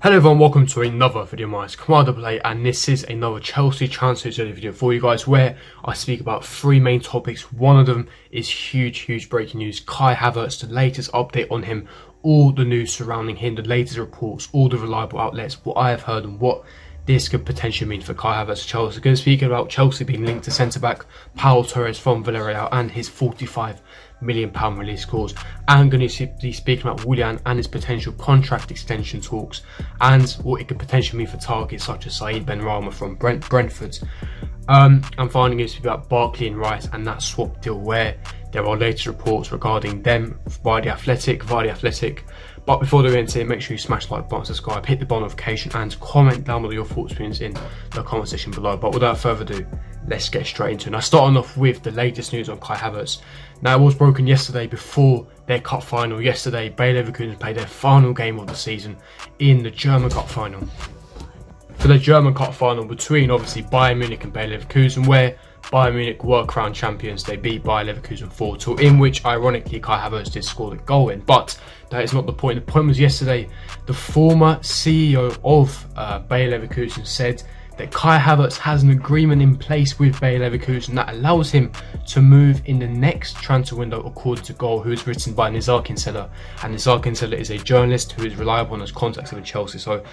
Hello everyone, welcome to another video of mine. It's Commander Play, and this is another Chelsea transfer video for you guys where I speak about three main topics. One of them is huge breaking news. Kai Havertz, the latest update on him, all the news surrounding him, the latest reports, all the reliable outlets, what I have heard and what this could potentially mean for Kai Havertz to Chelsea. We're going to speak about Chelsea being linked to centre-back Torres from Villarreal and his £45 million release clause. I'm going to be speaking about Willian and his potential contract extension talks and what it could potentially mean for targets such as Said Benrahma from Brentford. I'm finally going to speak about Barkley and Rice and that swap deal where there are latest reports regarding them via the Athletic. But before we get into it, make sure you smash the like button, subscribe, hit the bell notification and comment down below your thoughts opinions in the comment section below. But without further ado, let's get straight into it. Now, starting off with the latest news on Kai Havertz. Now, it was broken yesterday before their cup final. Yesterday, Bayer Leverkusen played their final game of the season in the German Cup final. For the German Cup final between obviously Bayern Munich and Bayer Leverkusen, where Bayern Munich were crowned champions. They beat Bayer Leverkusen 4-2, in which ironically Kai Havertz did score the goal in. But that is not the point. The point was yesterday, the former CEO of Bayer Leverkusen said that Kai Havertz has an agreement in place with Bayer Leverkusen that allows him to move in the next transfer window, according to Goal, who is written by Nizar Kinsella. And Nizar Kinsella is a journalist who is reliable on his contacts with Chelsea. So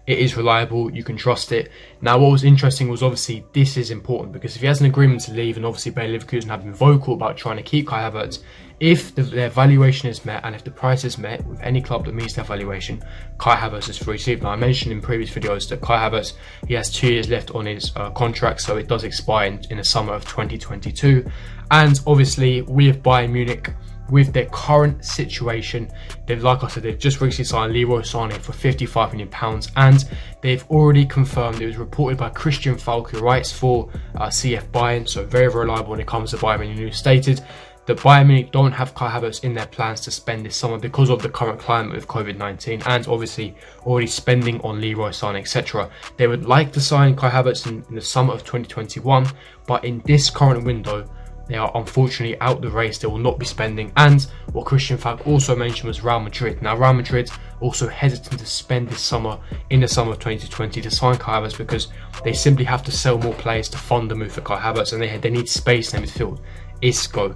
it is reliable, you can trust it. Now, what was interesting was obviously this is important because if he has an agreement to leave, and obviously Bayer Leverkusen have been vocal about trying to keep Kai Havertz, if their valuation is met and if the price is met with any club that meets their valuation, Kai Havertz is free to leave. Now, I mentioned in previous videos that Kai Havertz, he has 2 years left on his contract, so it does expire in the summer of 2022. And obviously with Bayern Munich, with their current situation, like I said, they've just recently signed Leroy Sané for £55 million, and they've already confirmed, it was reported by Christian Falk, who writes for CF Bayern, so very reliable when it comes to Bayern Munich, stated that Bayern Munich don't have Kai Havertz in their plans to spend this summer because of the current climate with COVID-19 and obviously already spending on Leroy Sané, etc. They would like to sign Kai Havertz in the summer of 2021, but in this current window, they are unfortunately out the race. They will not be spending. And what Christian Falk also mentioned was Real Madrid. Now, Real Madrid also hesitant to spend this summer, in the summer of 2020, to sign Kai Havertz because they simply have to sell more players to fund the move for Kai Havertz, and they need space in the midfield. Isco,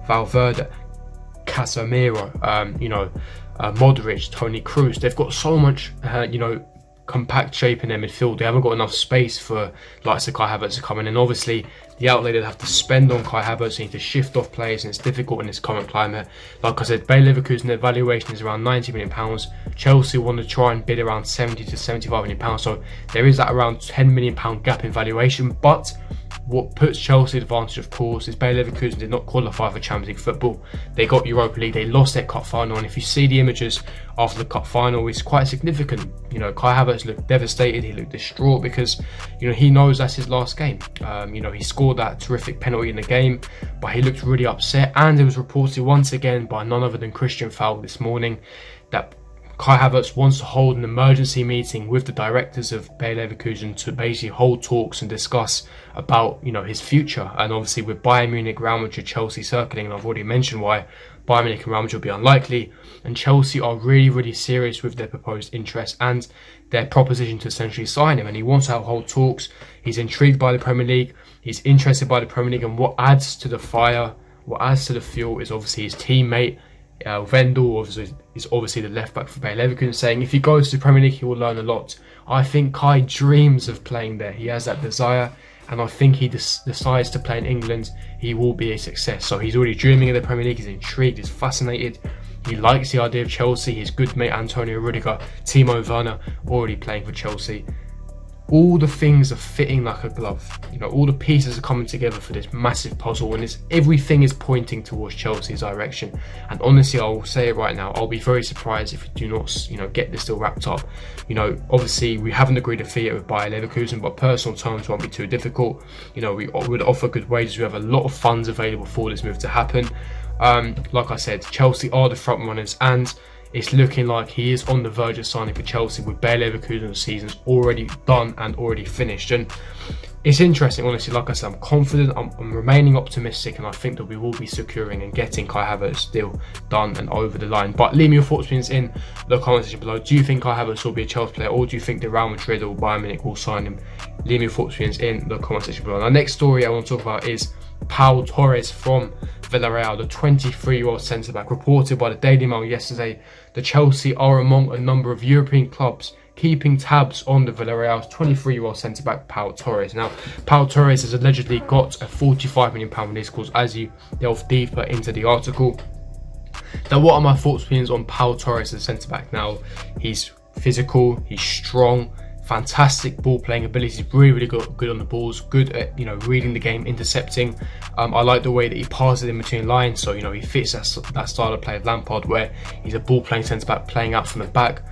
Valverde, Casemiro, Modric, Toni Kroos. They've got so much, compact shape in their midfield. They haven't got enough space for likes of Kai Havertz to come in, and obviously the outlay that have to spend on Kai Havertz, they need to shift off players, and it's difficult in this current climate. Like I said, Bayer Leverkusen, their valuation is around £90 million. Chelsea want to try and bid around £70 to £75 million, so there is that around £10 million gap in valuation. But what puts Chelsea at advantage, of course, is Bayer Leverkusen did not qualify for Champions League football. They got Europa League, they lost their cup final, and if you see the images after the cup final, it's quite significant. Kai Havertz looked devastated, he looked distraught because, he knows that's his last game. He scored that terrific penalty in the game, but he looked really upset, and it was reported once again by none other than Christian Falk this morning that Kai Havertz wants to hold an emergency meeting with the directors of Bayer Leverkusen to basically hold talks and discuss about, his future. And obviously with Bayern Munich, Real Madrid, Chelsea circling, and I've already mentioned why Bayern Munich and Real Madrid will be unlikely, and Chelsea are really serious with their proposed interest and their proposition to essentially sign him. And he wants to hold talks. He's intrigued by the Premier League. He's interested by the Premier League, and what adds to the fire, what adds to the fuel is obviously his teammate, Vendel is obviously the left back for Bayer Leverkusen, saying if he goes to the Premier League, he will learn a lot. I think Kai dreams of playing there. He has that desire, and I think he decides to play in England, he will be a success. So he's already dreaming of the Premier League. He's intrigued. He's fascinated. He likes the idea of Chelsea. His good mate Antonio Rudiger, Timo Werner, already playing for Chelsea. All the things are fitting like a glove. All the pieces are coming together for this massive puzzle, and everything is pointing towards Chelsea's direction. And honestly, I will say it right now, I'll be very surprised if we do not, get this deal wrapped up. Obviously we haven't agreed a fee with Bayer Leverkusen, but personal terms won't be too difficult. We would offer good wages. We have a lot of funds available for this move to happen. Like I said, Chelsea are the front runners, and it's looking like he is on the verge of signing for Chelsea, with Bayer Leverkusen's season's already done and already finished. And it's interesting, honestly. Like I said, I'm confident, I'm remaining optimistic, and I think that we will be securing and getting Kai Havertz deal done and over the line. But leave me your thoughts in the comment section below. Do you think Kai Havertz will be a Chelsea player, or do you think the Real Madrid or Bayern Munich will sign him? Leave me your thoughts in the comment section below. Now, next story I want to talk about is Torres from Villarreal, the 23-year-old centre-back. Reported by the Daily Mail yesterday, the Chelsea are among a number of European clubs keeping tabs on the Villarreal's 23-year-old centre-back Torres. Now, Torres has allegedly got a £45 million release clause, as you delve deeper into the article. Now, what are my thoughts and opinions on Torres as a centre-back? Now, he's physical, he's strong, fantastic ball playing abilities, really good on the balls, good at reading the game, intercepting. I like the way that he passes in between lines, so he fits that style of play of Lampard, where he's a ball playing centre back playing out from the back.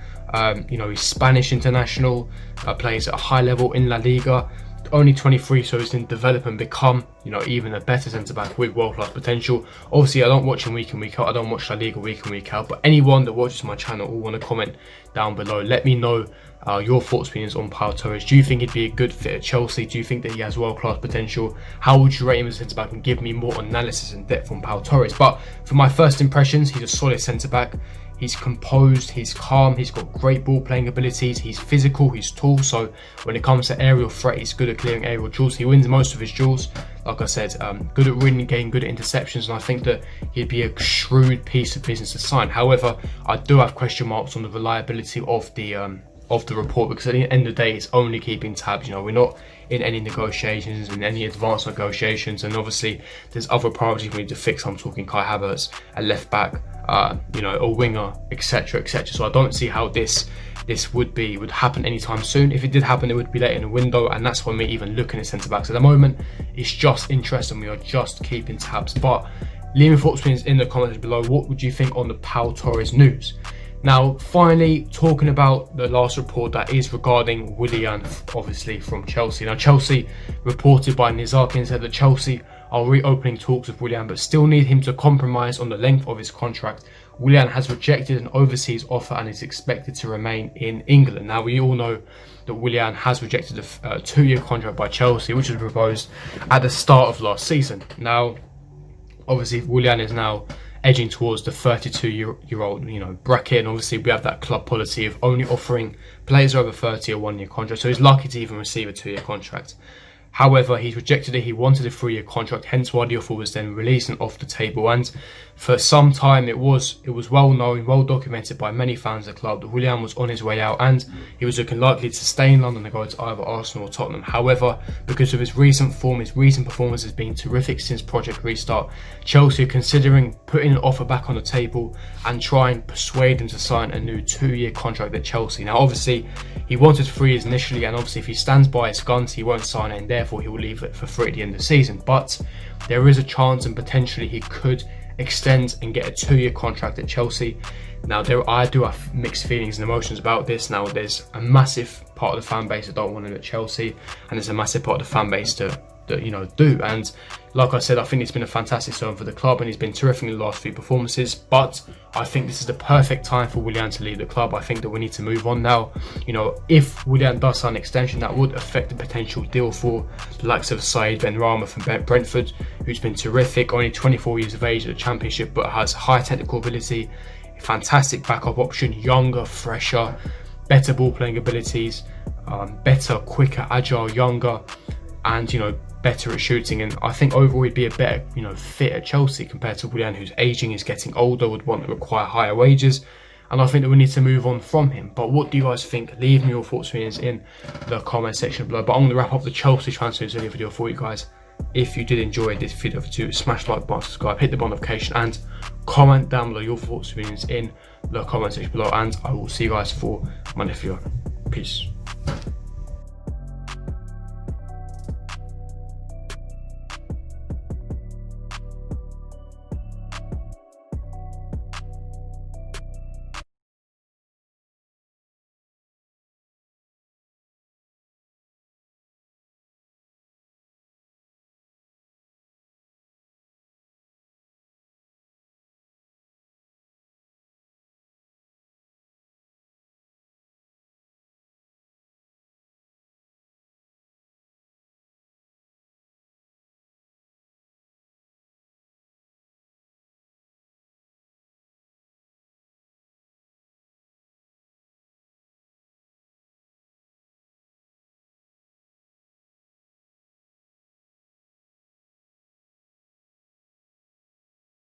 He's Spanish international, plays at a high level in La Liga. Only 23, so he's going to develop and become even a better centre back with world class potential. Obviously, I don't watch him week in, week out. I don't watch La Liga week in, week out. But anyone that watches my channel will want to comment down below. Let me know your thoughts, opinions on Torres. Do you think he'd be a good fit at Chelsea? Do you think that he has world class potential? How would you rate him as a centre back, and give me more analysis and depth on Torres? But for my first impressions, he's a solid centre back. He's composed, he's calm, he's got great ball playing abilities, he's physical, he's tall, so when it comes to aerial threat, he's good at clearing aerial duels. He wins most of his duels, like I said, good at reading the game, good at interceptions, and I think that he'd be a shrewd piece of business to sign. However, I do have question marks on the reliability of the report, because at the end of the day, it's only keeping tabs. We're not in any negotiations, in any advanced negotiations, and obviously there's other priorities we need to fix. I'm talking Kai Havertz, a left back, a winger, etc., etc. So I don't see how this would happen anytime soon. If it did happen, it would be late in the window, and that's why we're even looking at centre backs at the moment. It's just interesting. We are just keeping tabs. But leave your thoughts in the comments below. What would you think on the Torres news? Now, finally, talking about the last report that is regarding Willian, obviously from Chelsea. Now, Chelsea, reported by Nizarkin, said that Chelsea are reopening talks with Willian, but still need him to compromise on the length of his contract. Willian has rejected an overseas offer and is expected to remain in England. Now, we all know that Willian has rejected a 2-year contract by Chelsea, which was proposed at the start of last season. Now, obviously, Willian is now edging towards the 32-year-old bracket, and obviously we have that club policy of only offering players over 30 a 1-year contract, so he's lucky to even receive a 2-year contract. However, he's rejected it. He wanted a 3-year contract, hence why the offer was then released and off the table. And for some time, it was well known, well documented by many fans of the club that Willian was on his way out, and he was looking likely to stay in London and go to either Arsenal or Tottenham. However, because of his recent form, his recent performance has been terrific since Project Restart, Chelsea are considering putting an offer back on the table and try and persuade him to sign a new 2-year contract at Chelsea. Now, obviously, he wanted 3 years initially, and obviously if he stands by his guns, he won't sign it, and therefore he will leave it for free at the end of the season. But there is a chance, and potentially he could extend and get a 2-year contract at Chelsea. Now, I do have mixed feelings and emotions about this. Now, there's a massive part of the fan base that don't want him at Chelsea, and there's a massive part of the fan base that do. And like I said, I think it's been a fantastic season for the club, and he's been terrific in the last few performances. But I think this is the perfect time for Willian to leave the club. I think that we need to move on now. If Willian does sign an extension, that would affect the potential deal for the likes of Said Benrahma from Brentford, who's been terrific, only 24 years of age at the Championship, but has high technical ability, fantastic backup option, younger, fresher, better ball playing abilities, better, quicker, agile, younger, and better at shooting. And I think overall he'd be a better fit at Chelsea compared to Willian, who's aging, is getting older, would want to require higher wages, and I think that we need to move on from him. But what do you guys think? Leave me your thoughts and opinions in the comment section below. But I'm going to wrap up the Chelsea transfer video for you guys. If you did enjoy this video, smash the like button, subscribe, hit the bell notification, and comment down below your thoughts and opinions in the comment section below. And I will see you guys for my next video. Peace.